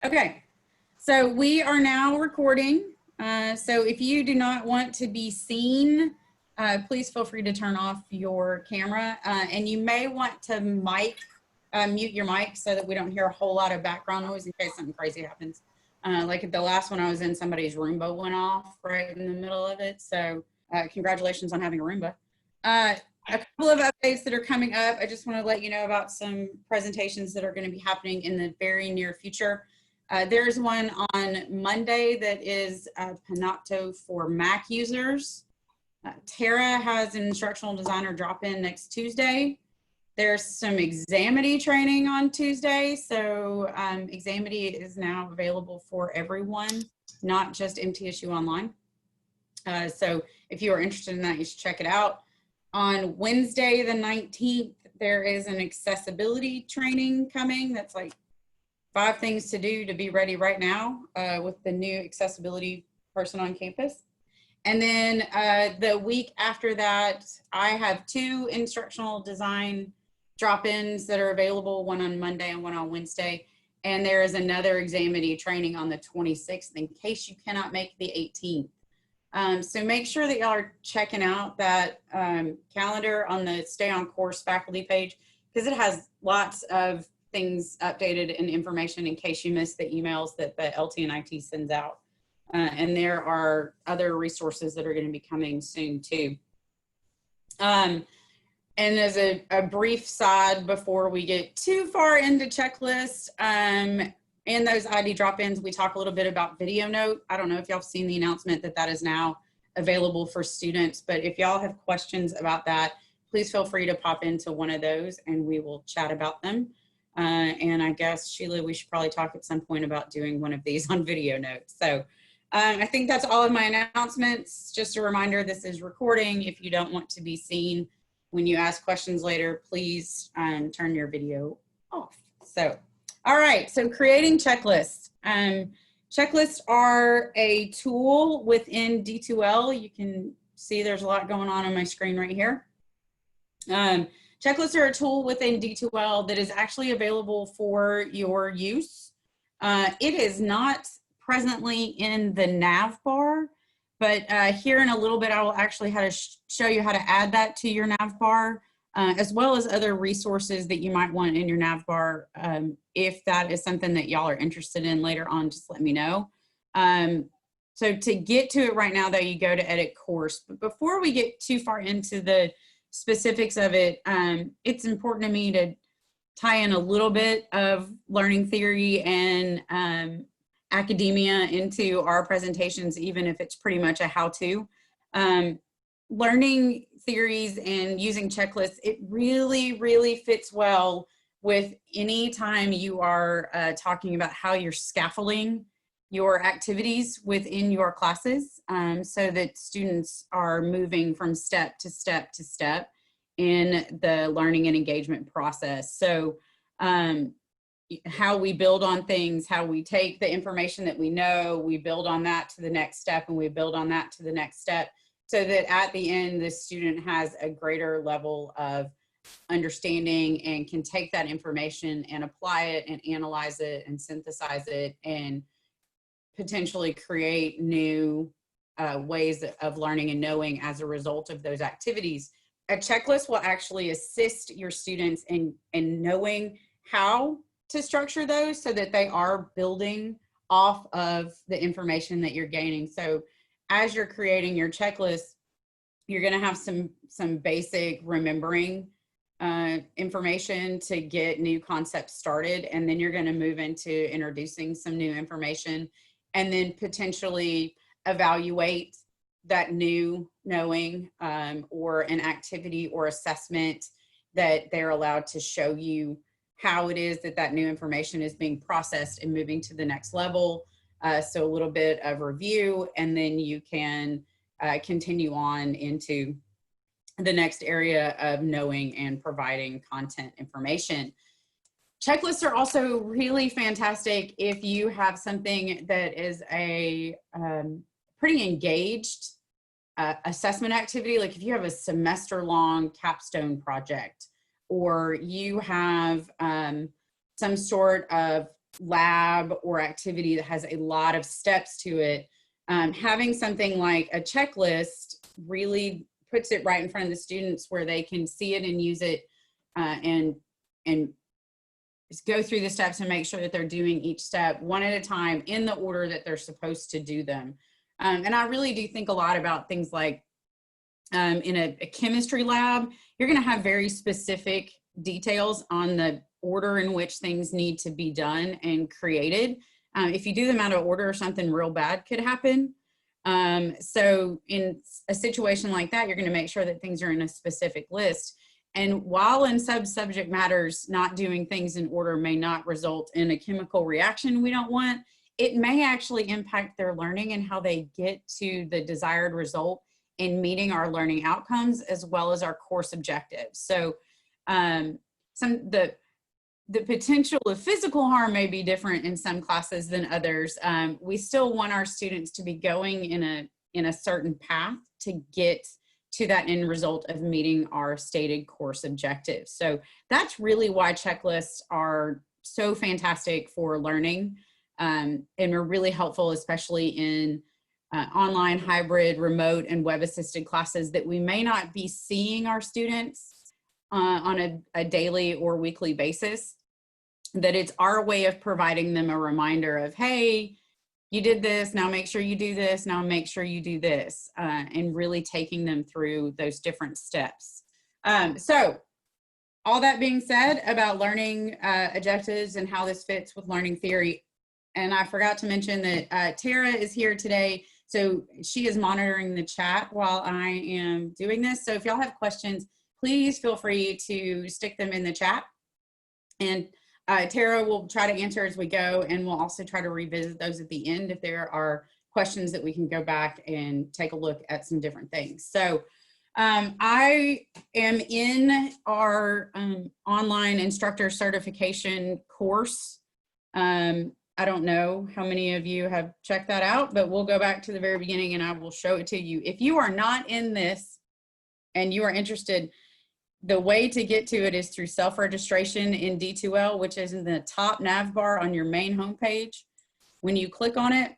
Okay, so we are now recording. So if you do not want to be seen, please feel free to turn off your camera. And you may want to mute your mic so that we don't hear a whole lot of background noise in case something crazy happens. Like at the last one I was in, somebody's Roomba went off right in the middle of it. So congratulations on having a Roomba. A couple of updates that are coming up. I just want to let you know about some presentations that are going to be happening in the very near future. There's one on Monday that is Panopto for Mac users. Tara has an instructional designer drop-in next Tuesday. There's some Examity training on Tuesday. So Examity is now available for everyone, not just MTSU Online. So if you are interested in that, you should check it out. On Wednesday, the 19th, there is an accessibility training coming. That's like 5 things to do to be ready right now with the new accessibility person on campus. And then the week after that, I have 2 instructional design drop-ins that are available, one on Monday and one on Wednesday. And there is another Examity training on the 26th in case you cannot make the 18th. So make sure that y'all are checking out that calendar on the Stay on Course faculty page, because it has lots of things updated and information in case you missed the emails that the LT and IT sends out. And there are other resources that are going to be coming soon too. And as a brief side before we get too far into checklist, and those ID drop-ins, we talk a little bit about Video Note. I don't know if y'all have seen the announcement that that is now available for students, but if y'all have questions about that, please feel free to pop into one of those and we will chat about them. And I guess, Sheila, we should probably talk at some point about doing one of these on Video Note. So I think that's all of my announcements. Just a reminder, this is recording. If you don't want to be seen when you ask questions later, please turn your video off. So. All right, so creating checklists. Checklists are a tool within D2L. You can see there's a lot going on my screen right here. Checklists are a tool within D2L that is actually available for your use. It is not presently in the nav bar, but here in a little bit, I will actually show you how to add that to your nav bar. As well as other resources that you might want in your nav bar. If that is something that y'all are interested in later on, just let me know. So to get to it right now, though, you go to edit course. But before we get too far into the specifics of it, it's important to me to tie in a little bit of learning theory and academia into our presentations, even if it's pretty much a how-to. Learning theories and using checklists, it really fits well with any time you are talking about how you're scaffolding your activities within your classes, so that students are moving from step to step to step in the learning and engagement process. So how we build on things, how we take the information that we know, we build on that to the next step, and we build on that to the next step, so that at the end, the student has a greater level of understanding and can take that information and apply it and analyze it and synthesize it and potentially create new ways of learning and knowing as a result of those activities. A checklist will actually assist your students in knowing how to structure those so that they are building off of the information that you're gaining. So as you're creating your checklist, you're going to have some basic remembering information to get new concepts started, and then you're going to move into introducing some new information, and then potentially evaluate that new knowing or an activity or assessment that they're allowed to show you how it is that that new information is being processed and moving to the next level. So a little bit of review, and then you can continue on into the next area of knowing and providing content information. Checklists are also really fantastic if you have something that is a pretty engaged assessment activity. Like if you have a semester-long capstone project, or you have some sort of lab or activity that has a lot of steps to it, having something like a checklist really puts it right in front of the students where they can see it and use it, and just go through the steps and make sure that they're doing each step one at a time in the order that they're supposed to do them. And I really do think a lot about things like in a chemistry lab, you're going to have very specific details on the order in which things need to be done and created. If you do them out of order, something real bad could happen. So in a situation like that, you're going to make sure that things are in a specific list. And while in subject matters, not doing things in order may not result in a chemical reaction we don't want, it may actually impact their learning and how they get to the desired result in meeting our learning outcomes as well as our course objectives. So the potential of physical harm may be different in some classes than others. We still want our students to be going in a certain path to get to that end result of meeting our stated course objectives. So that's really why checklists are so fantastic for learning, and are really helpful, especially in online, hybrid, remote, and web-assisted classes that we may not be seeing our students on a daily or weekly basis, that it's our way of providing them a reminder of, hey, you did this, now make sure you do this, now make sure you do this, and really taking them through those different steps. So all that being said about learning objectives and how this fits with learning theory, and I forgot to mention that Tara is here today, so she is monitoring the chat while I am doing this. So if y'all have questions, please feel free to stick them in the chat. And Tara will try to answer as we go, and we'll also try to revisit those at the end if there are questions that we can go back and take a look at some different things. So I am in our online instructor certification course. I don't know how many of you have checked that out, but we'll go back to the very beginning and I will show it to you. If you are not in this and you are interested, the way to get to it is through self-registration in D2L, which is in the top nav bar on your main homepage. When you click on it,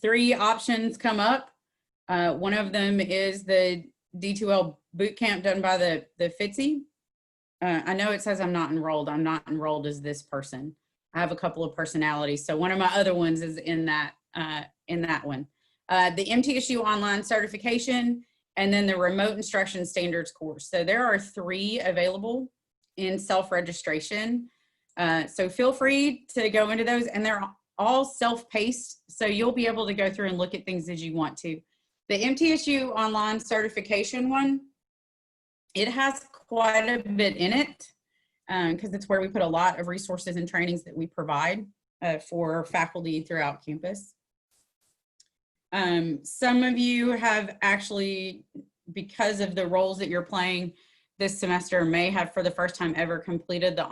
3 options come up. One of them is the D2L bootcamp done by the FITSE. I know it says I'm not enrolled. I'm not enrolled as this person. I have a couple of personalities. So one of my other ones is in that one. The MTSU online certification, and then the remote instruction standards course. So there are 3 available in self-registration. So feel free to go into those, and they're all self-paced. So you'll be able to go through and look at things as you want to. The MTSU online certification one, it has quite a bit in it because it's where we put a lot of resources and trainings that we provide for faculty throughout campus. Some of you have actually, because of the roles that you're playing this semester, may have for the first time ever completed the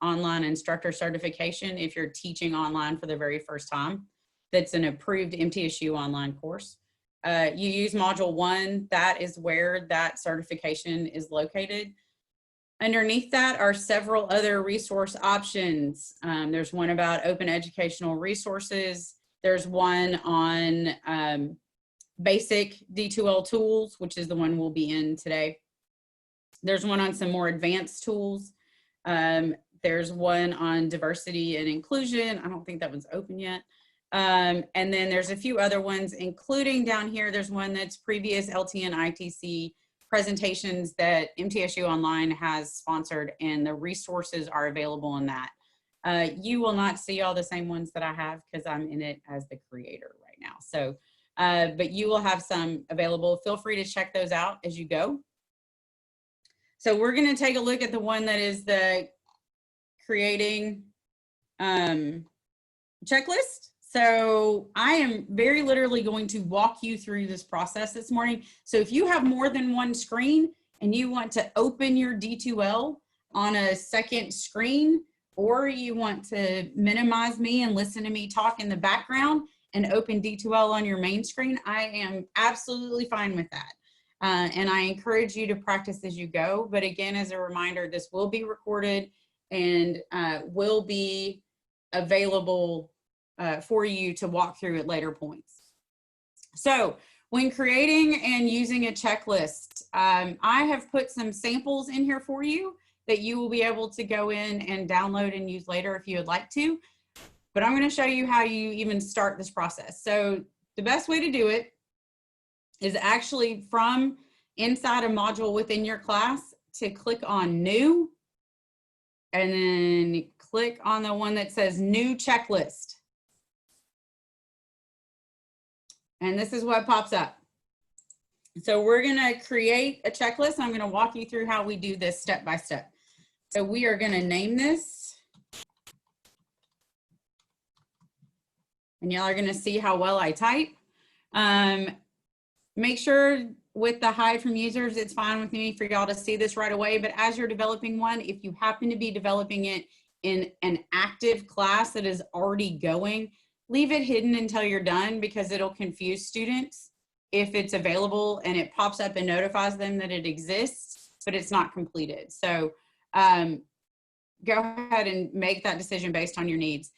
online instructor certification if you're teaching online for the very first time. That's an approved MTSU online course. You use module 1, that is where that certification is located. Underneath that are several other resource options. There's one about open educational resources. There's one on basic D2L tools, which is the one we'll be in today. There's one on some more advanced tools. There's one on diversity and inclusion. I don't think that one's open yet. And then there's a few other ones, including down here, there's one that's previous LTN ITC presentations that MTSU Online has sponsored, and the resources are available in that. You will not see all the same ones that I have because I'm in it as the creator right now. So, but you will have some available. Feel free to check those out as you go. So we're going to take a look at the one that is the creating checklist. So I am very literally going to walk you through this process this morning. So if you have more than one screen and you want to open your D2L on a second screen, or you want to minimize me and listen to me talk in the background and open D2L on your main screen, I am absolutely fine with that. And I encourage you to practice as you go. But again, as a reminder, this will be recorded and will be available for you to walk through at later points. So when creating and using a checklist, I have put some samples in here for you that you will be able to go in and download and use later if you would like to. But I'm going to show you how you even start this process. So the best way to do it is actually from inside a module within your class to click on New, and then click on the one that says New Checklist. And this is what pops up. So we're going to create a checklist. I'm going to walk you through how we do this step by step. So we are going to name this. And y'all are going to see how well I type. Make sure with the hide from users, it's fine with me for y'all to see this right away. But as you're developing one, if you happen to be developing it in an active class that is already going, leave it hidden until you're done, because it'll confuse students if it's available and it pops up and notifies them that it exists, but it's not completed. So go ahead and make that decision based on your needs.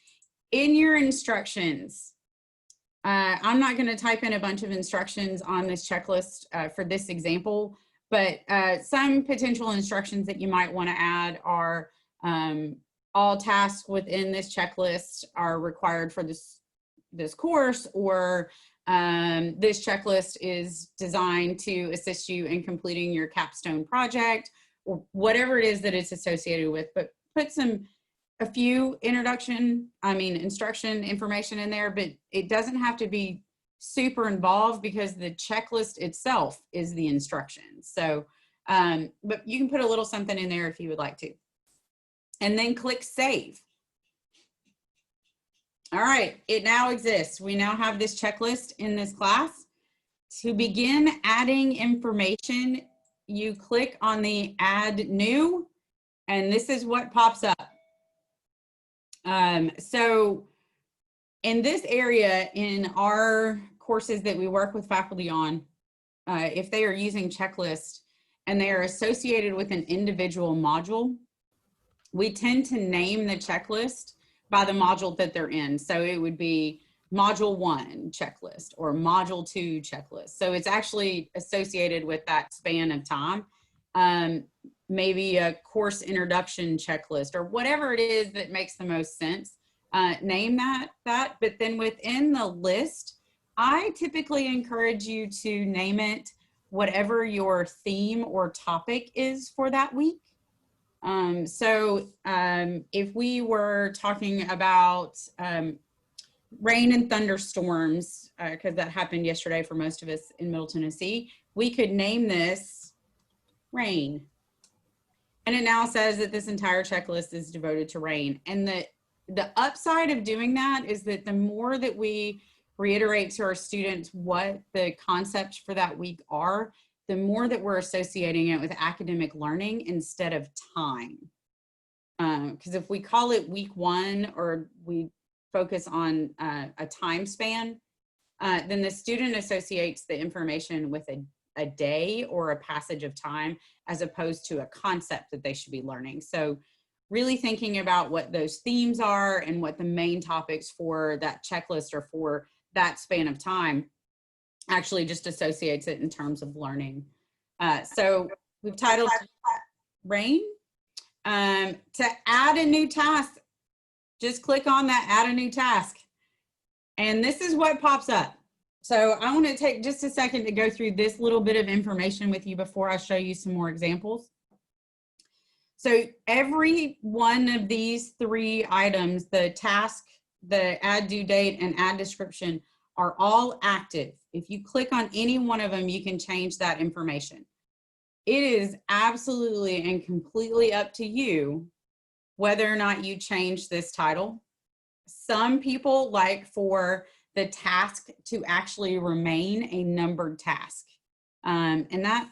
In your instructions, I'm not going to type in a bunch of instructions on this checklist for this example, but some potential instructions that you might want to add are all tasks within this checklist are required for this course, or this checklist is designed to assist you in completing your capstone project, or whatever it is that it's associated with. But put a few instruction information in there, but it doesn't have to be super involved, because the checklist itself is the instructions. So, but you can put a little something in there if you would like to. And then click Save. All right, it now exists. We now have this checklist in this class. To begin adding information, you click on the Add New, and this is what pops up. So in this area, in our courses that we work with faculty on, if they are using checklists and they are associated with an individual module, we tend to name the checklist by the module that they're in. So it would be Module 1 checklist or Module 2 checklist. So it's actually associated with that span of time. Maybe a course introduction checklist or whatever it is that makes the most sense. Name that, but then within the list, I typically encourage you to name it whatever your theme or topic is for that week. If we were talking about rain and thunderstorms, because that happened yesterday for most of us in Middle Tennessee, we could name this rain. And it now says that this entire checklist is devoted to rain. And the upside of doing that is that the more that we reiterate to our students what the concepts for that week are, the more that we're associating it with academic learning instead of time. Because if we call it week 1 or we focus on a time span, then the student associates the information with a day or a passage of time as opposed to a concept that they should be learning. So really thinking about what those themes are and what the main topics for that checklist are for that span of time actually just associates it in terms of learning. So we've titled Rain. To add a new task, just click on that Add a New Task. And this is what pops up. So I want to take just a second to go through this little bit of information with you before I show you some more examples. So every one of these 3 items, the task, the add due date, and add description, are all active. If you click on any one of them, you can change that information. It is absolutely and completely up to you whether or not you change this title. Some people like for the task to actually remain a numbered task. And that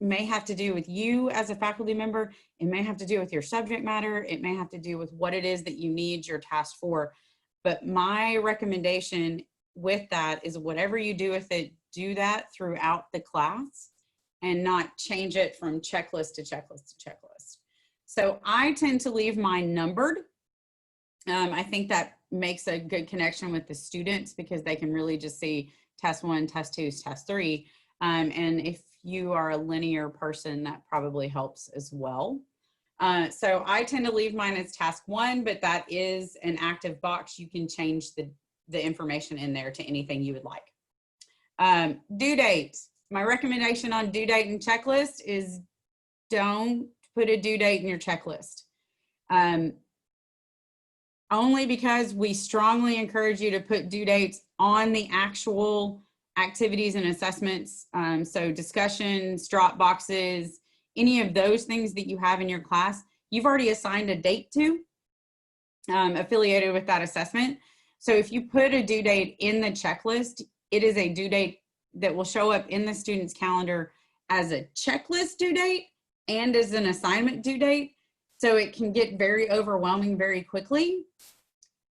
may have to do with you as a faculty member. It may have to do with your subject matter. It may have to do with what it is that you need your task for. But my recommendation with that is whatever you do with it, do that throughout the class and not change it from checklist to checklist to checklist. So I tend to leave mine numbered. I think that makes a good connection with the students because they can really just see test 1, test 2, test 3. And if you are a linear person, that probably helps as well. So I tend to leave mine as task 1, but that is an active box. You can change the information in there to anything you would like. Due date. My recommendation on due date and checklist is don't put a due date in your checklist. Only because we strongly encourage you to put due dates on the actual activities and assessments. So discussions, drop boxes, any of those things that you have in your class, you've already assigned a date to, affiliated with that assessment. So if you put a due date in the checklist, it is a due date that will show up in the student's calendar as a checklist due date and as an assignment due date. So it can get very overwhelming very quickly.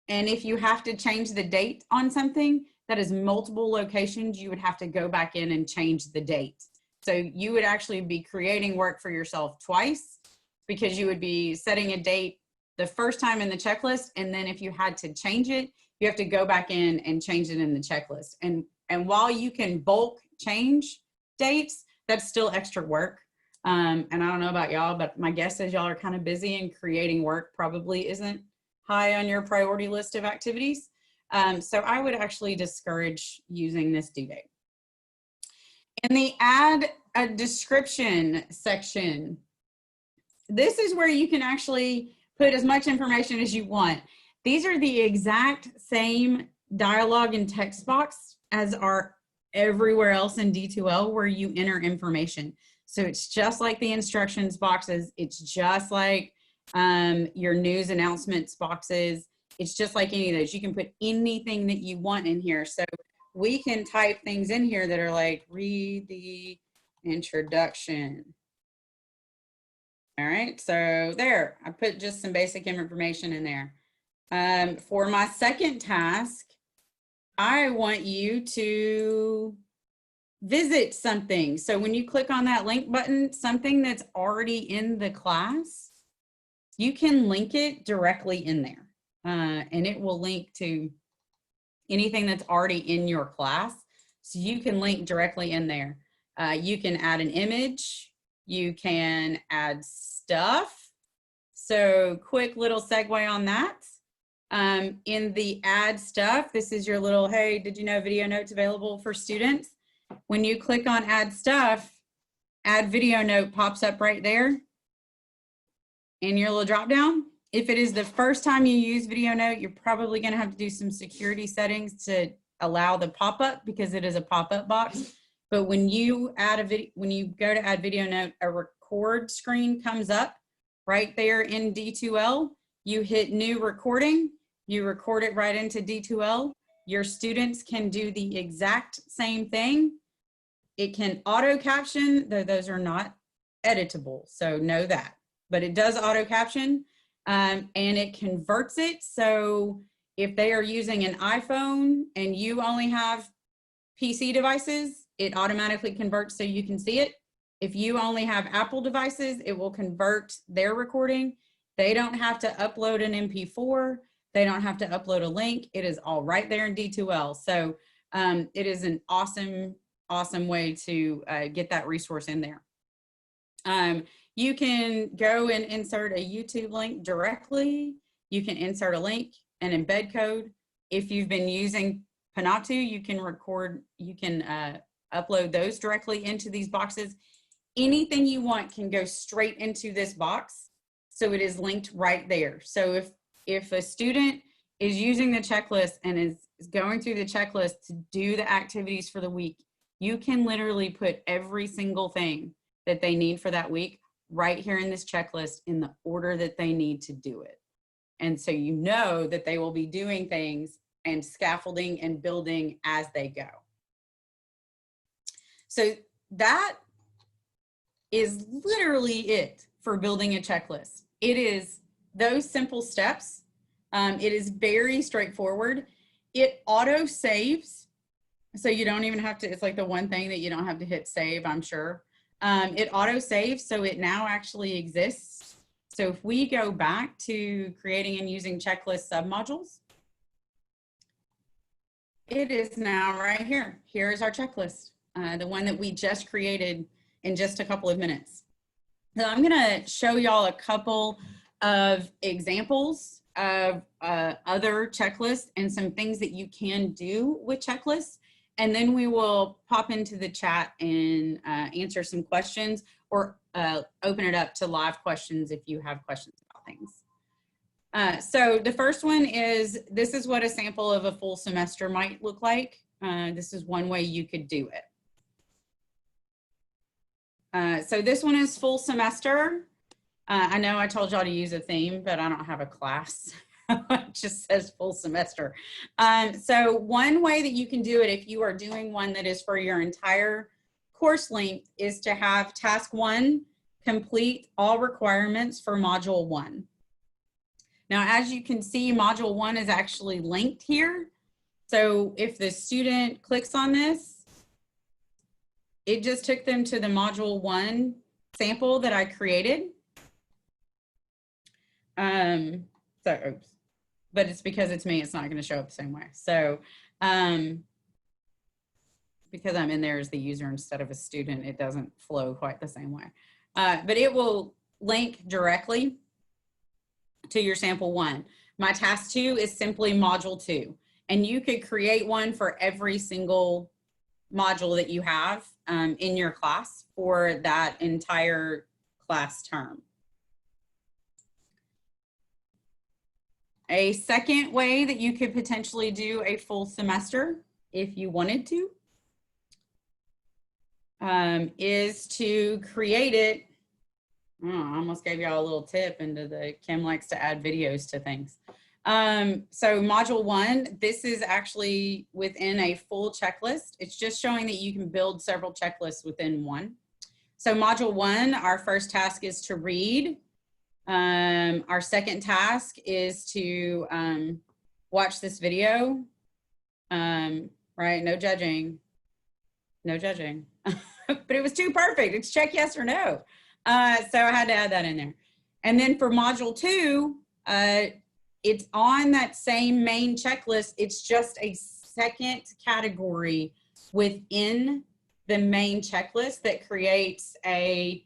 And if you have to change the date on something that is multiple locations, you would have to go back in and change the date. So you would actually be creating work for yourself twice because you would be setting a date the first time in the checklist. And then if you had to change it, you have to go back in and change it in the checklist. And while you can bulk change dates, that's still extra work. And I don't know about y'all, but my guess is y'all are kind of busy and creating work probably isn't high on your priority list of activities. So I would actually discourage using this due date. In the add a description section, this is where you can actually put as much information as you want. These are the exact same dialogue and text box as are everywhere else in D2L where you enter information. So it's just like the instructions boxes. It's just like your news announcements boxes. It's just like any of those. You can put anything that you want in here. So we can type things in here that are like, read the introduction. All right, so there, I put just some basic information in there. For my second task, I want you to visit something. So when you click on that link button, something that's already in the class, you can link it directly in there. And it will link to anything that's already in your class. So you can link directly in there. You can add an image. You can add stuff. So quick little segue on that. In the add stuff, this is your little, hey, did you know video notes available for students? When you click on add stuff, add video note pops up right there in your little drop down. If it is the first time you use video note, you're probably going to have to do some security settings to allow the pop-up because it is a pop-up box. But when you add a video, when you go to add video note, a record screen comes up right there in D2L. You hit new recording, you record it right into D2L. Your students can do the exact same thing. It can auto caption, though those are not editable, so know that. But it does auto caption, and it converts it. So if they are using an iPhone and you only have PC devices, it automatically converts so you can see it. If you only have Apple devices, it will convert their recording. They don't have to upload an MP4. They don't have to upload a link. It is all right there in D2L. So it is an awesome way to get that resource in there. You can go and insert a YouTube link directly. You can insert a link and embed code. If you've been using Panatu, you can upload those directly into these boxes. Anything you want can go straight into this box. So it is linked right there. So if a student is using the checklist and is going through the checklist to do the activities for the week, you can literally put every single thing that they need for that week right here in this checklist in the order that they need to do it. And so you know that they will be doing things and scaffolding and building as they go. So that is literally it for building a checklist. It is those simple steps. It is very straightforward. It auto saves. So you don't even have to, it's like the one thing that you don't have to hit save, I'm sure. It auto saves, so it now actually exists So if we go back to creating and using checklist submodules, it is now right here. Here is our checklist, the one that we just created in just a couple of minutes. So I'm gonna show y'all a couple of examples of other checklists and some things that you can do with checklists. And then we will pop into the chat and answer some questions, or open it up to live questions if you have questions about things. So the first one is, this is what a sample of a full semester might look like. This is one way you could do it. So this one is full semester. I know I told y'all to use a theme, but I don't have a class. It just says full semester. So one way that you can do it if you are doing one that is for your entire course length is to have task 1 complete all requirements for module 1. Now, as you can see, module 1 is actually linked here. So if the student clicks on this, it just took them to the module 1 sample that I created. Oops, but it's because it's me, it's not going to show up the same way. So because I'm in there as the user instead of a student, it doesn't flow quite the same way. But it will link directly to your sample 1. My task 2 is simply module 2. And you could create one for every single module that you have in your class for that entire class term. A second way that you could potentially do a full semester, if you wanted to, is to create it. Oh, I almost gave y'all a little tip into the Kim likes to add videos to things. So module 1, this is actually within a full checklist. It's just showing that you can build several checklists within one. So module 1, our first task is to read. Our second task is to watch this video. Right, no judging. No judging. But it was too perfect. It's check yes or no. So I had to add that in there. And then for module 2, it's on that same main checklist. It's just a second category within the main checklist that creates a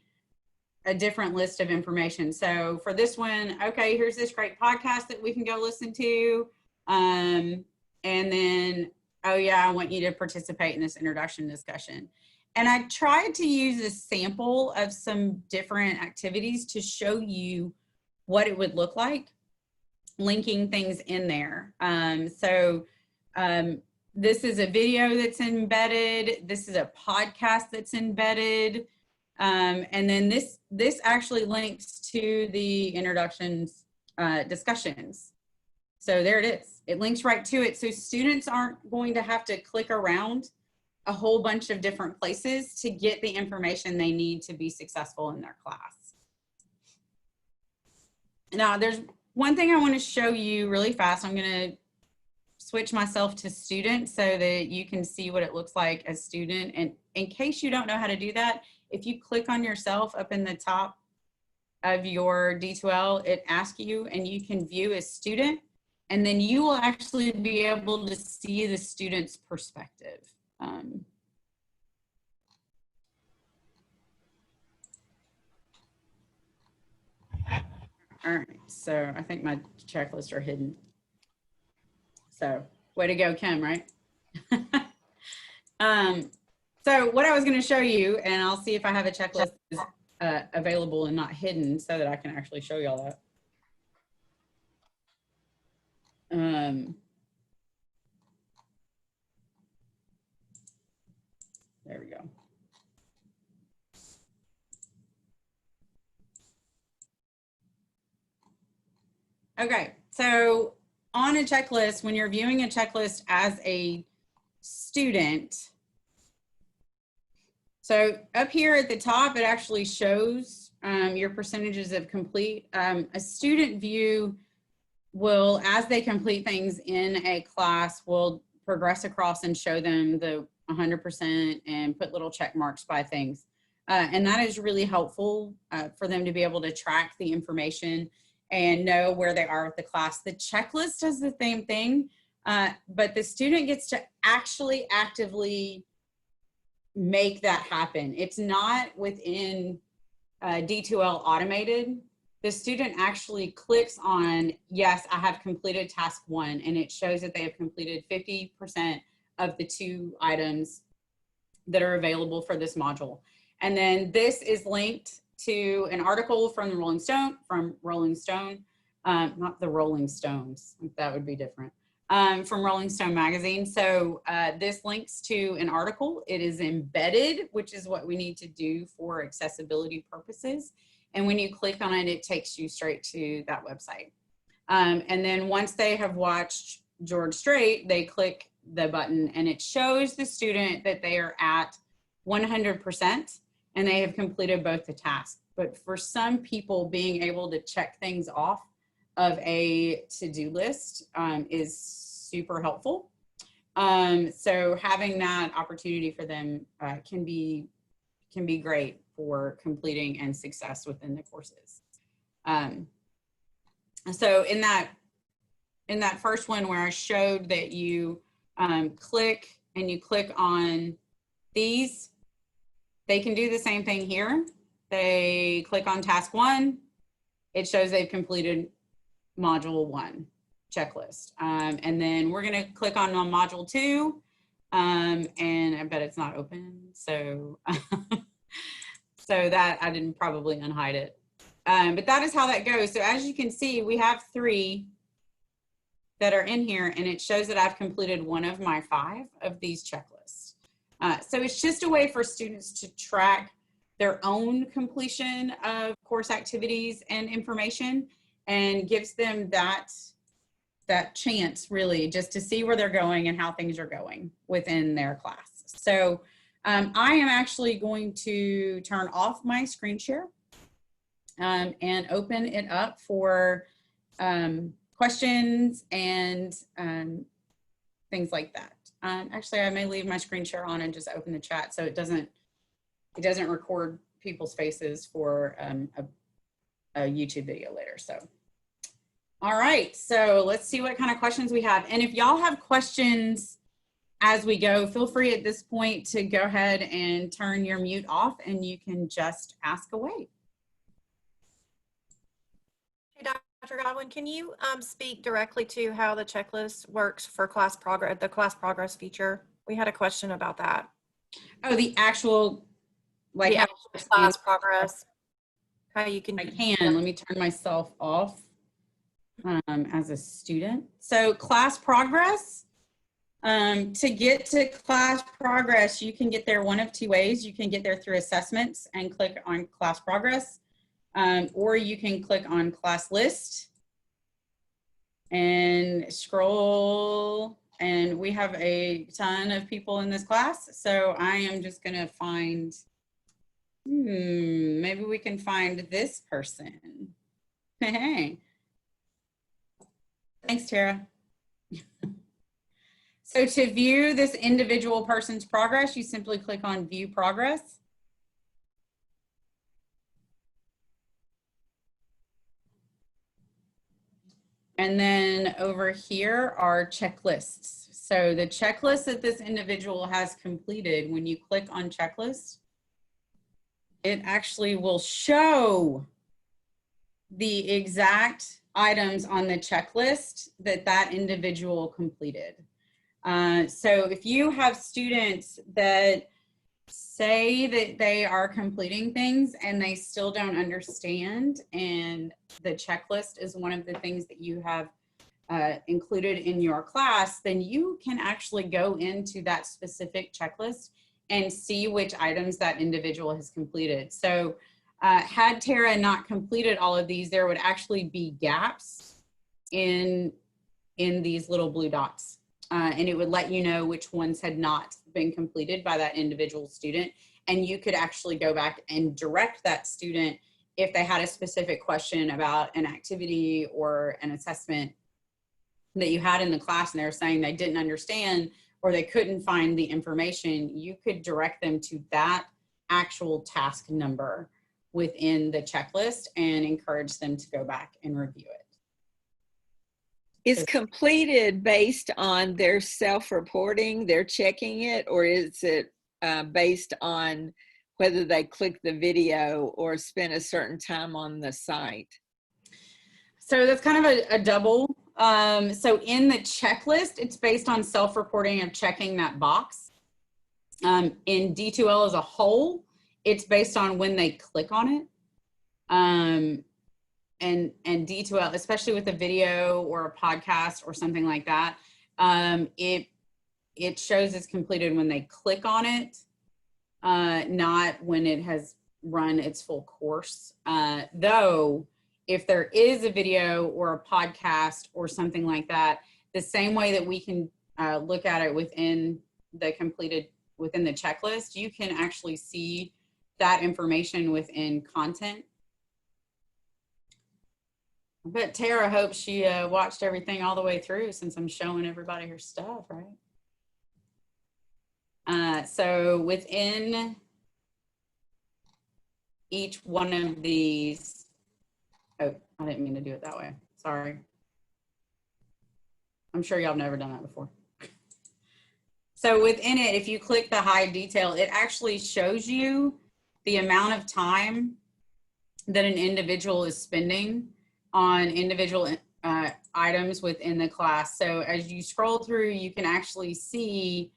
different list of information. So for this one, okay, here's this great podcast that we can go listen to. And then, oh yeah, I want you to participate in this introduction discussion. And I tried to use a sample of some different activities to show you what it would look like, linking things in there. This is a video that's embedded. This is a podcast that's embedded. And then this actually links to the introductions discussions. So there it is. It links right to it. So students aren't going to have to click around a whole bunch of different places to get the information they need to be successful in their class. Now, there's one thing I want to show you really fast. I'm going to switch myself to student so that you can see what it looks like as student. And in case you don't know how to do that, if you click on yourself up in the top of your D2L, it asks you, and you can view as student, and then you will actually be able to see the student's perspective. All right, so I think my checklists are hidden. So way to go, Kim, right? So what I was going to show you, and I'll see if I have a checklist available and not hidden so that I can actually show y'all that. There we go. Okay, so on a checklist, when you're viewing a checklist as a student, so up here at the top, it actually shows your percentages of complete. A student view will, as they complete things in a class, will progress across and show them the 100% and put little check marks by things. And that is really helpful for them to be able to track the information and know where they are with the class. The checklist does the same thing, but the student gets to actually actively make that happen. It's not within D2L automated. The student actually clicks on, yes, I have completed task 1, and it shows that they have completed 50% of the 2 items that are available for this module. And then this is linked to an article from the Rolling Stone, not the Rolling Stones, that would be different, from Rolling Stone magazine. So this links to an article. It is embedded, which is what we need to do for accessibility purposes. And when you click on it, it takes you straight to that website. And then once they have watched George Strait, they click the button and it shows the student that they are at 100% and they have completed both the tasks. But for some people, being able to check things off of a to-do list is super helpful. So having that opportunity for them can be great for completing and success within the courses. So in that first one where I showed that you click on these, they can do the same thing here. They click on task 1, it shows they've completed module 1 checklist. And then we're gonna click on module 2, and I bet it's not open. So, so that I didn't probably unhide it. But that is how that goes. So as you can see, we have 3 that are in here, and it shows that I've completed 1 of my 5 of these checklists. So it's just a way for students to track their own completion of course activities and information, and gives them that chance really just to see where they're going and how things are going within their class. So I am actually going to turn off my screen share and open it up for questions and things like that. Actually, I may leave my screen share on and just open the chat so it doesn't record people's faces for a YouTube video later. So, all right, so let's see what kind of questions we have. And if y'all have questions as we go, feel free at this point to go ahead and turn your mute off and you can just ask away. Hey, Dr. Godwin, can you speak directly to how the checklist works for class progress, the class progress feature? We had a question about that. Oh, the actual, like the actual class progress, how you can. I can, let me turn myself off as a student. So class progress, to get to class progress, you can get there one of 2 ways. You can get there through assessments and click on class progress, or you can click on class list and scroll, and we have a ton of people in this class. So I am just gonna find, maybe we can find this person. Hey, thanks, Tara. So to view this individual person's progress, you simply click on view progress. And then over here are checklists. So the checklist that this individual has completed, when you click on checklist, it actually will show the exact items on the checklist that that individual completed. So if you have students that say that they are completing things and they still don't understand, and the checklist is one of the things that you have included in your class, then you can actually go into that specific checklist and see which items that individual has completed. So had Tara not completed all of these, there would actually be gaps in these little blue dots. And it would let you know which ones had not been completed by that individual student. And you could actually go back and direct that student if they had a specific question about an activity or an assessment that you had in the class and they were saying they didn't understand or they couldn't find the information. You could direct them to that actual task number within the checklist and encourage them to go back and review it. Is completed based on their self-reporting, they're checking it, or is it based on whether they click the video or spend a certain time on the site? So that's kind of a double. So in the checklist, it's based on self-reporting of checking that box. In D2L as a whole, it's based on when they click on it. And D2L, especially with a video or a podcast or something like that, it shows it's completed when they click on it, not when it has run its full course. Though, if there is a video or a podcast or something like that, the same way that we can look at it within the checklist, you can actually see that information within content. I bet Tara hopes she watched everything all the way through, since I'm showing everybody her stuff, right? So within each one of these, oh, I didn't mean to do it that way. Sorry. I'm sure y'all have never done that before. So within it, if you click the hide detail, it actually shows you the amount of time that an individual is spending on individual items within the class. So as you scroll through, you can actually see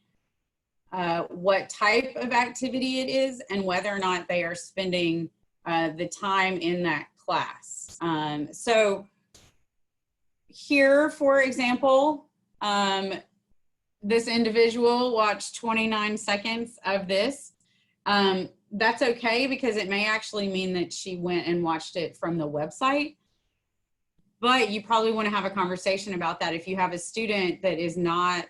what type of activity it is and whether or not they are spending the time in that class. So here, for example, this individual watched 29 seconds of this. That's okay, because it may actually mean that she went and watched it from the website. But you probably want to have a conversation about that if you have a student that is not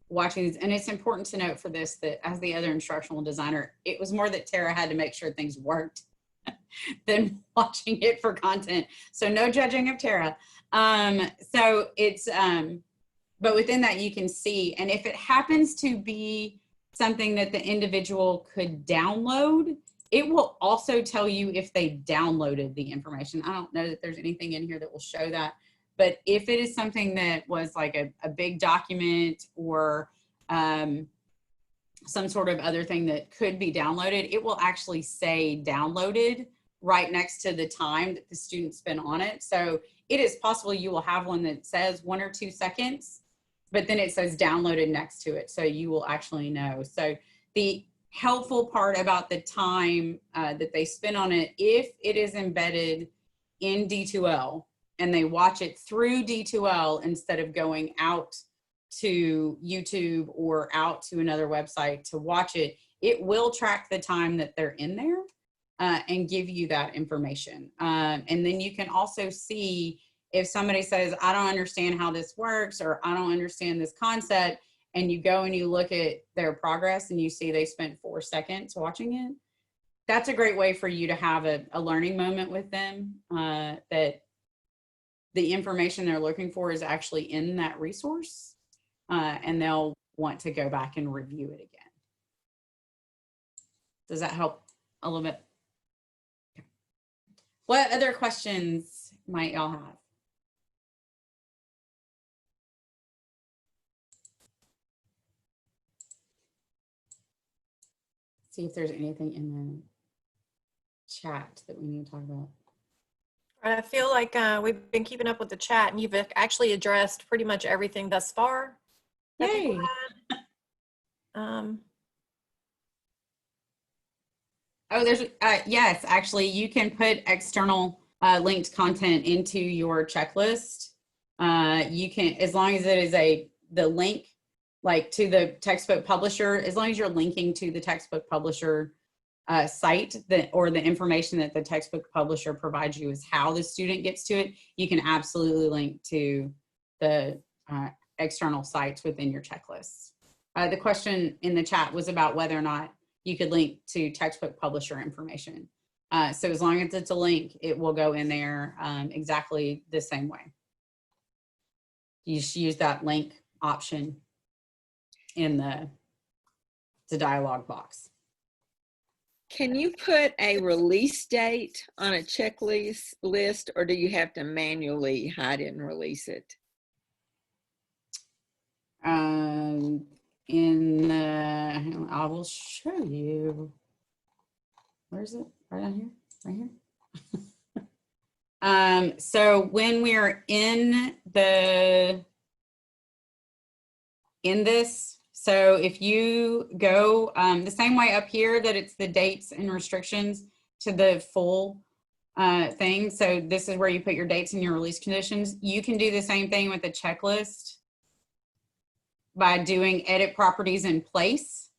watching these. And it's important to note for this that as the other instructional designer, it was more that Tara had to make sure things worked than watching it for content. So no judging of Tara. So it's, but within that you can see, and if it happens to be something that the individual could download, it will also tell you if they downloaded the information. I don't know that there's anything in here that will show that, but if it is something that was like a big document or some sort of other thing that could be downloaded, it will actually say downloaded right next to the time that the student spent on it. So it is possible you will have one that says 1 or 2 seconds, but then it says downloaded next to it. So you will actually know. So the helpful part about the time that they spend on it, if it is embedded in D2L and they watch it through D2L instead of going out to YouTube or out to another website to watch it, it will track the time that they're in there and give you that information. And then you can also see if somebody says, I don't understand how this works, or I don't understand this concept, and you go and you look at their progress and you see they spent 4 seconds watching it, that's a great way for you to have a learning moment with them, that the information they're looking for is actually in that resource, and they'll want to go back and review it again. Does that help a little bit? Okay. What other questions might y'all have? See if there's anything in the chat that we need to talk about. I feel like we've been keeping up with the chat, and you've actually addressed pretty much everything thus far. Yay! Oh, there's yes, actually, you can put external linked content into your checklist. You can, as long as it is the link like to the textbook publisher, as long as you're linking to the textbook publisher site or the information that the textbook publisher provides you is how the student gets to it, you can absolutely link to the external sites within your checklist. The question in the chat was about whether or not you could link to textbook publisher information. So as long as it's a link, it will go in there exactly the same way. You just use that link option in the dialog box. Can you put a release date on a checklist list, or do you have to manually hide it and release it? I will show you. Where is it? Right down here? Right here? So when we're in this, so if you go the same way up here that it's the dates and restrictions to the full thing. So this is where you put your dates and your release conditions. You can do the same thing with the checklist by doing edit properties in place.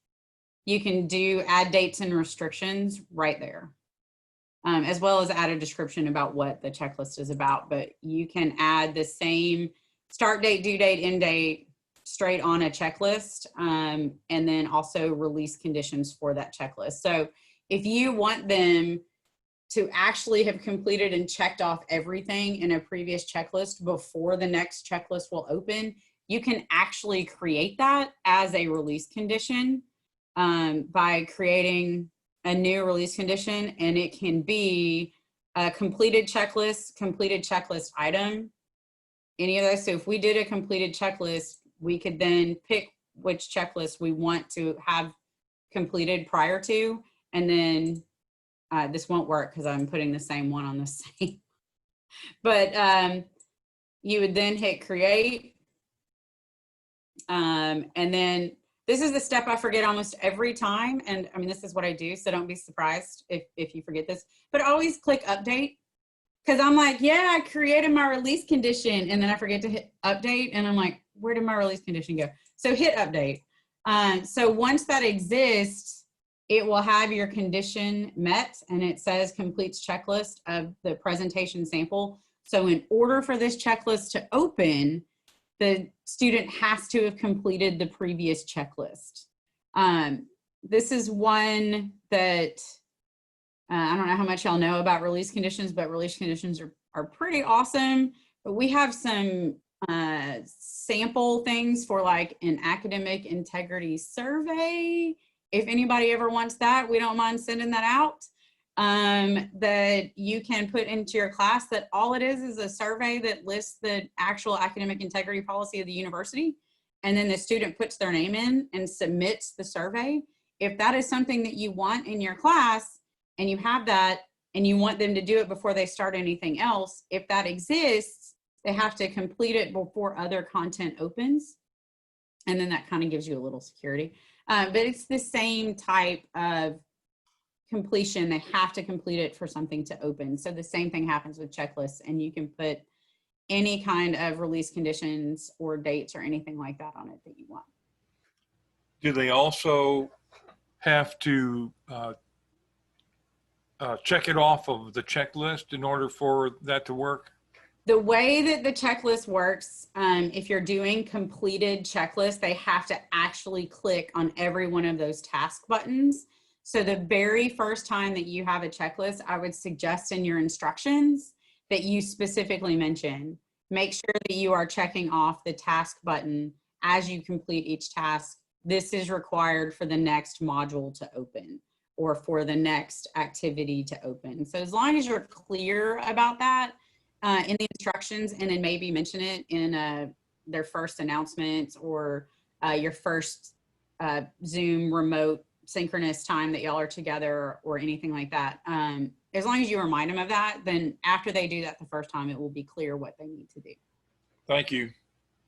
You can do add dates and restrictions right there. As well as add a description about what the checklist is about, but you can add the same start date, due date, end date straight on a checklist, and then also release conditions for that checklist. So if you want them to actually have completed and checked off everything in a previous checklist before the next checklist will open, you can actually create that as a release condition by creating a new release condition, and it can be a completed checklist item, any of those. So if we did a completed checklist, we could then pick which checklist we want to have completed prior to, and then this won't work because I'm putting the same one on the same. But you would then hit create, and then this is the step I forget almost every time. And I mean, this is what I do, so don't be surprised if you forget this, but always click update. Cause I'm like, yeah, I created my release condition, and then I forget to hit update, and I'm like, where did my release condition go? So hit update. So once that exists, it will have your condition met, and it says completes checklist of the presentation sample. So in order for this checklist to open, the student has to have completed the previous checklist. This is one that I don't know how much y'all know about release conditions, but release conditions are pretty awesome. But we have some sample things for like an academic integrity survey. If anybody ever wants that, we don't mind sending that out. That you can put into your class, that all it is a survey that lists the actual academic integrity policy of the university, and then the student puts their name in and submits the survey. If that is something that you want in your class and you have that and you want them to do it before they start anything else, if that exists, they have to complete it before other content opens, and then that kind of gives you a little security. But it's the same type of completion. They have to complete it for something to open. So the same thing happens with checklists, and you can put any kind of release conditions or dates or anything like that on it that you want. Do they also have to check it off of the checklist in order for that to work? The way that the checklist works, if you're doing completed checklist, they have to actually click on every one of those task buttons. So the very first time that you have a checklist, I would suggest in your instructions that you specifically mention, make sure that you are checking off the task button as you complete each task. This is required for the next module to open or for the next activity to open. So as long as you're clear about that in the instructions, and then maybe mention it in their first announcements or your first Zoom remote synchronous time that y'all are together or anything like that. As long as you remind them of that, then after they do that the first time, it will be clear what they need to do. Thank you.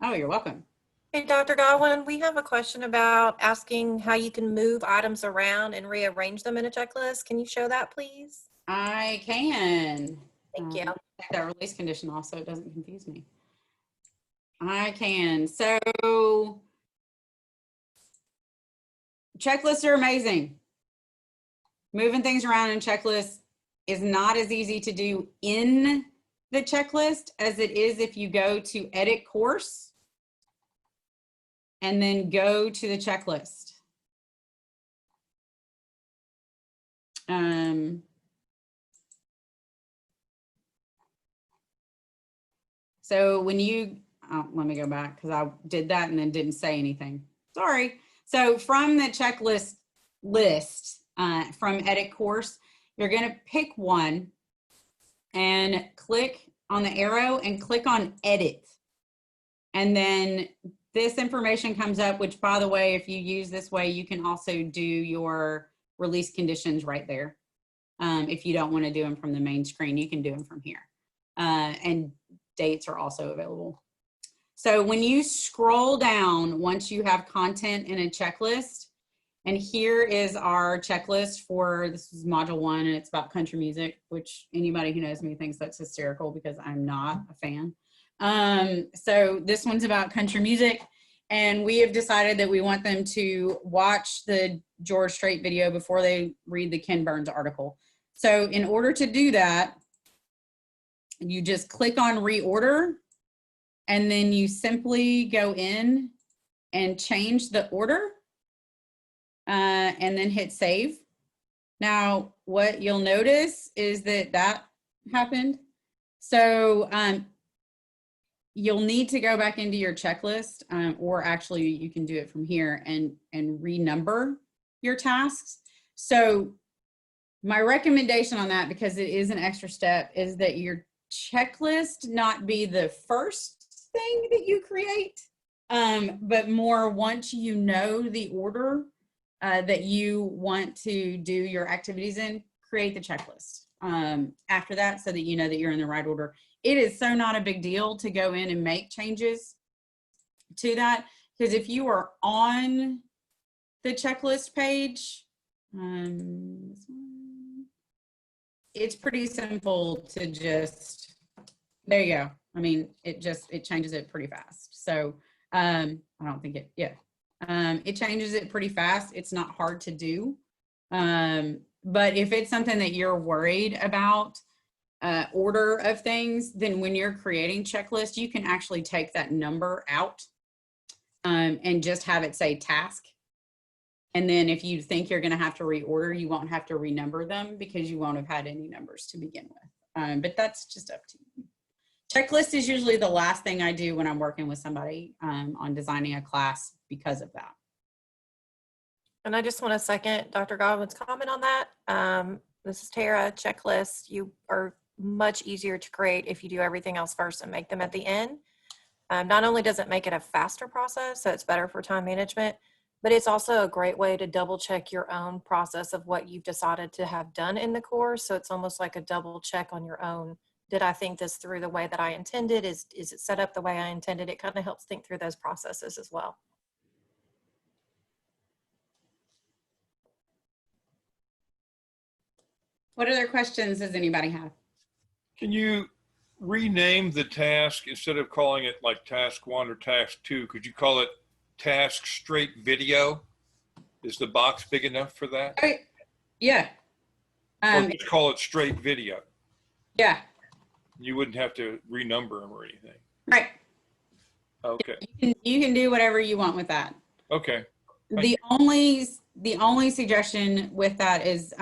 Oh, you're welcome. Hey, Dr. Godwin, we have a question about asking how you can move items around and rearrange them in a checklist. Can you show that, please? I can. Thank you. Take that release condition off so it doesn't confuse me. I can. So checklists are amazing. Moving things around in checklists is not as easy to do in the checklist as it is if you go to edit course and then go to the checklist. So when you, let me go back because I did that and then didn't say anything. Sorry. So from the checklist list, from Edit Course. You're going to pick one and click on the arrow and click on Edit. And then this information comes up, which, by the way, if you use this way, you can also do your release conditions right there. If you don't want to do them from the main screen, you can do them from here. And dates are also available. So when you scroll down, once you have content in a checklist, and here is our checklist for, this is module 1, and it's about country music, which anybody who knows me thinks that's hysterical because I'm not a fan. So this one's about country music, and we have decided that we want them to watch the George Strait video before they read the Ken Burns article. So in order to do that, you just click on reorder, and then you simply go in and change the order, and then hit save. Now, what you'll notice is that that happened. So you'll need to go back into your checklist, or actually you can do it from here and renumber your tasks. So my recommendation on that, because it is an extra step, is that your checklist not be the first thing that you create, but more once you know the order that you want to do your activities in, create the checklist after that, so that you know that you're in the right order. It is so not a big deal to go in and make changes to that, because if you are on the checklist page, it's pretty simple to just, there you go. I mean, it changes it pretty fast. So I don't think it, yeah. It changes it pretty fast. It's not hard to do. But if it's something that you're worried about, order of things, then when you're creating checklists, you can actually take that number out and just have it say task. And then if you think you're going to have to reorder, you won't have to renumber them because you won't have had any numbers to begin with. But that's just up to you. Checklist is usually the last thing I do when I'm working with somebody on designing a class because of that. And I just want to second Dr. Godwin's comment on that. This is Tara. Checklist, you are much easier to create if you do everything else first and make them at the end. Not only does it make it a faster process, so it's better for time management, but it's also a great way to double check your own process of what you've decided to have done in the course. So it's almost like a double check on your own. Did I think this through the way that I intended? Is it set up the way I intended? It kind of helps think through those processes as well. What other questions does anybody have? Can you rename the task instead of calling it like task 1 or task 2? Could you call it task straight video? Is the box big enough for that? Right. Yeah. Or just call it straight video? Yeah. You wouldn't have to renumber them or anything. Right. Okay. You can do whatever you want with that. Okay. The only suggestion with that is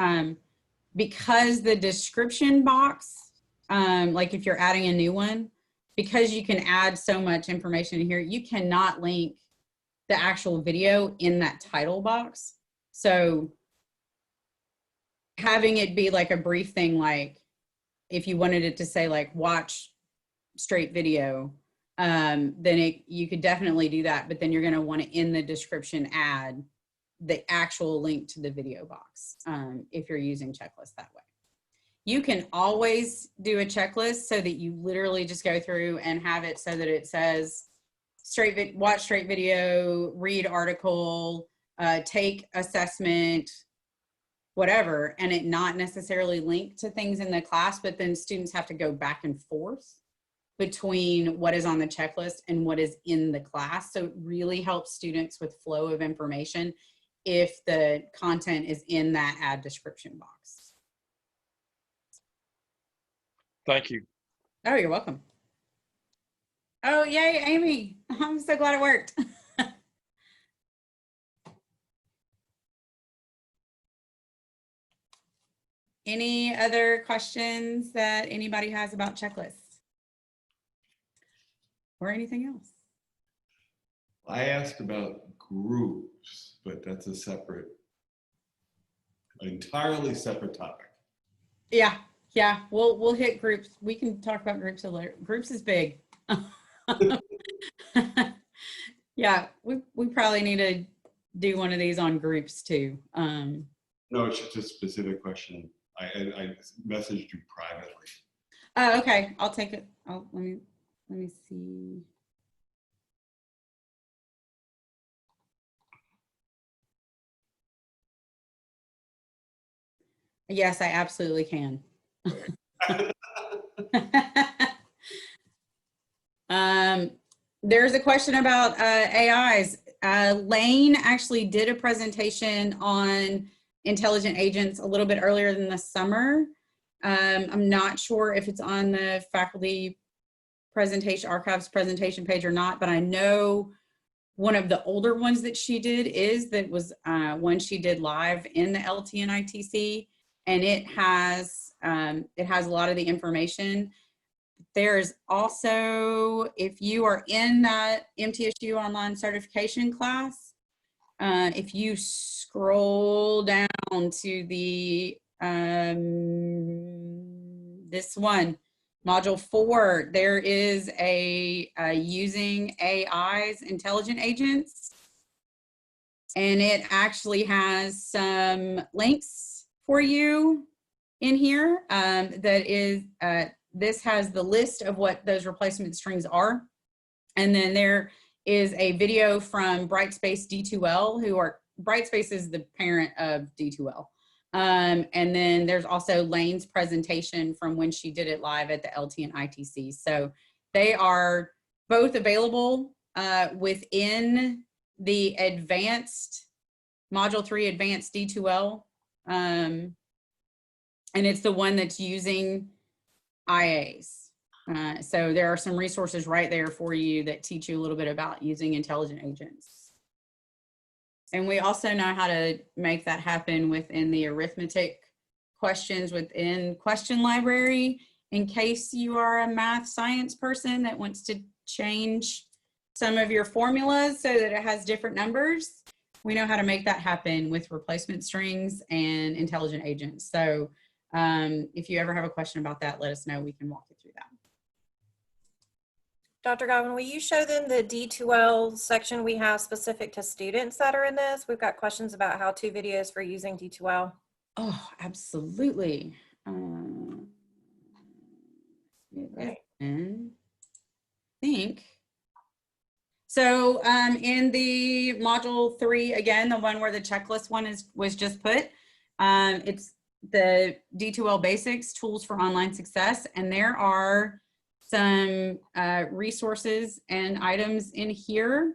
because the description box, like if you're adding a new one, because you can add so much information in here, you cannot link the actual video in that title box. So having it be like a brief thing, like if you wanted it to say like watch straight video, then you could definitely do that, but then you're going to want to in the description add the actual link to the video box if you're using checklist that way. You can always do a checklist so that you literally just go through and have it so that it says watch straight video, read article, take assessment, whatever, and it not necessarily linked to things in the class, but then students have to go back and forth between what is on the checklist and what is in the class. So it really helps students with flow of information if the content is in that add description box. Thank you. Oh, you're welcome. Oh, yay, Amy. I'm so glad it worked. Any other questions that anybody has about checklists or anything else? I asked about groups, but that's a separate an entirely separate topic. Yeah, yeah, we'll hit groups. We can talk about groups later. Groups is big. Yeah, we probably need to do one of these on groups too. No, it's just a specific question. I messaged you privately. Oh, okay, I'll take it. Let me see. Yes, I absolutely can. There's a question about AIs. Lane actually did a presentation on intelligent agents a little bit earlier than the summer. I'm not sure if it's on the faculty presentation archives presentation page or not, but I know one of the older ones that she did was one she did live in the LT and ITC, and it has a lot of the information. There's also, if you are in that MTSU online certification class, if you scroll down to the this one, module 4, there is a using AIs, intelligent agents, and it actually has some links for you in here. That is, this has the list of what those replacement strings are, and then there is a video from Brightspace D2L, Brightspace is the parent of D2L. And then there's also Lane's presentation from when she did it live at the LT and ITC. So they are both available within the advanced, module 3 advanced D2L. And it's the one that's using IAs. So there are some resources right there for you that teach you a little bit about using intelligent agents. And we also know how to make that happen within the arithmetic questions within Question Library, in case you are a math science person that wants to change some of your formulas so that it has different numbers. We know how to make that happen with replacement strings and intelligent agents. So if you ever have a question about that, let us know. We can walk you through that. Dr. Godwin, will you show them the D2L section we have specific to students that are in this? We've got questions about how-to videos for using D2L. Oh, absolutely. Right. I think. So in the module 3, again, the one where the checklist one was just put, it's the D2L basics, tools for online success. And there are some resources and items in here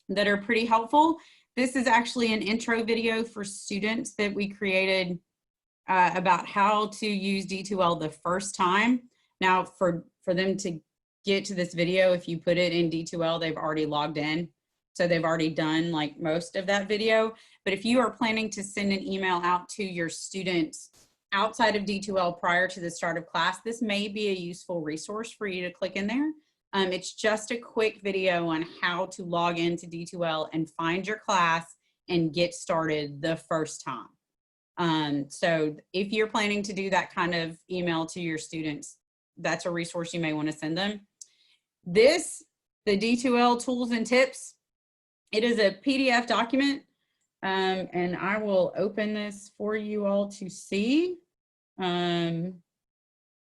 that are pretty helpful. This is actually an intro video for students that we created about how to use D2L the first time. Now, for them to get to this video, if you put it in D2L, they've already logged in. So they've already done like most of that video. But if you are planning to send an email out to your students outside of D2L prior to the start of class, this may be a useful resource for you to click in there. It's just a quick video on how to log into D2L and find your class and get started the first time. So if you're planning to do that kind of email to your students, that's a resource you may want to send them. The D2L tools and tips, it is a PDF document. And I will open this for you all to see. And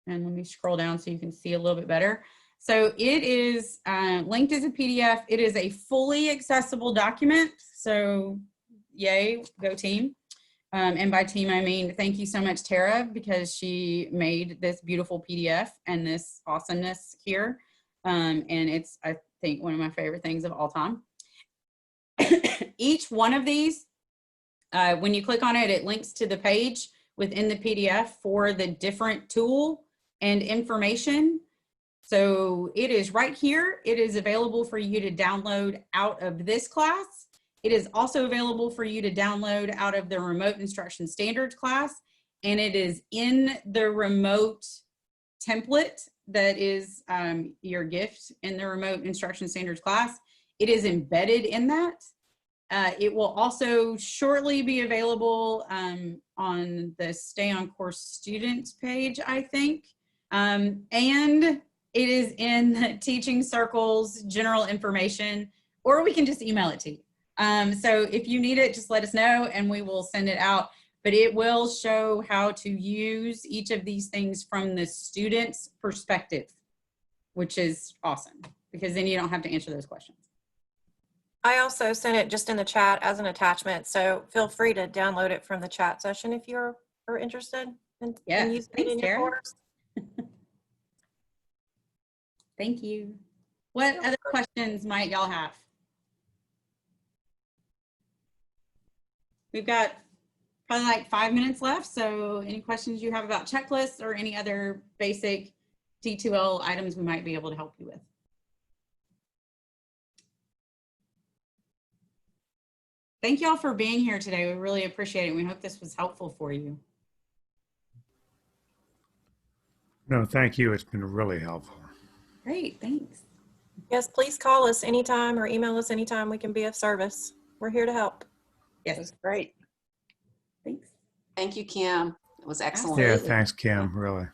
let me scroll down so you can see a little bit better. So it is linked as a PDF. It is a fully accessible document. So yay, go team. And by team, I mean, thank you so much, Tara, because she made this beautiful PDF and this awesomeness here. And it's, I think, one of my favorite things of all time. Each one of these, when you click on it, it links to the page within the PDF for the different tool and information. So it is right here. It is available for you to download out of this class. It is also available for you to download out of the remote instruction standards class. And it is in the remote template that is your gift in the remote instruction standards class. It is embedded in that. It will also shortly be available on the Stay on Course students page, I think. And it is in the Teaching Circles general information, or we can just email it to you. So if you need it, just let us know and we will send it out. But it will show how to use each of these things from the student's perspective, which is awesome because then you don't have to answer those questions. I also sent it just in the chat as an attachment, so feel free to download it from the chat session if you're interested in using it in your course. Thank you. What other questions might y'all have? We've got probably like 5 minutes left, so any questions you have about checklists or any other basic D2L items we might be able to help you with? Thank y'all for being here today. We really appreciate it. We hope this was helpful for you. No, thank you. It's been really helpful. Great, thanks. Yes, please call us anytime or email us anytime. We can be of service. We're here to help. Yes, That's great. thanks. Thank you, Kim. It was excellent. Yeah, Absolutely. thanks, Kim, really.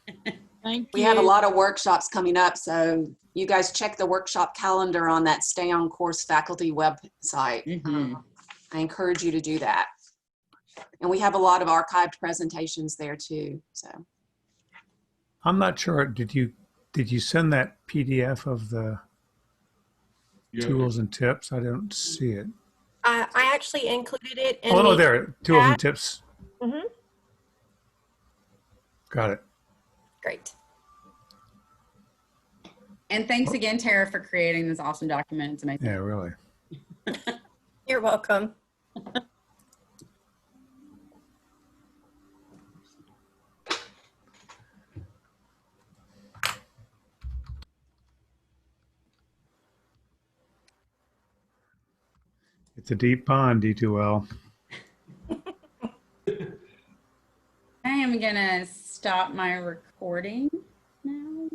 Thank you. We have a lot of workshops coming up, so you guys check the workshop calendar on that Stay on Course faculty website. I encourage you to do that. And we have a lot of archived presentations there too. So I'm not sure. Did you send that PDF of the tools and tips? I don't see it. I actually included it in Oh, no, the there. Tools and chat. tips. Mhm. Got it. Great. And thanks again, Tara, for creating this awesome document. It's amazing. Yeah, really. You're welcome. It's a deep pond, D2L. I am gonna stop my recording now.